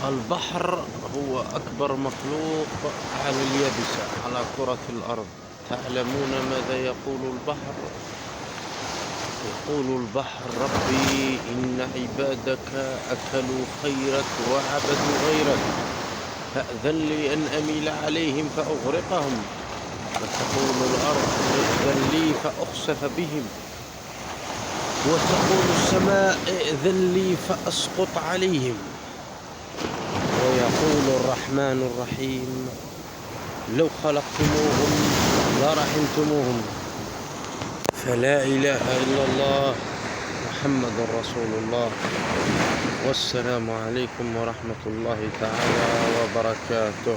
البحر هو أكبر مخلوق على اليابسة على كرة الأرض. تعلمون ماذا يقول البحر؟ يقول البحر: ربي إن عبادك أكلوا خيرك وعبدوا غيرك، فأذن لي أن أميل عليهم فأغرقهم. وتقول الأرض: ائذن لي فأخسف بهم. وتقول السماء: ائذن لي فأسقط عليهم. ويقول الرحمن الرحيم: لو خلقتموهم لرحمتموهم. فلا إله إلا الله محمد رسول الله. والسلام عليكم ورحمة الله تعالى وبركاته.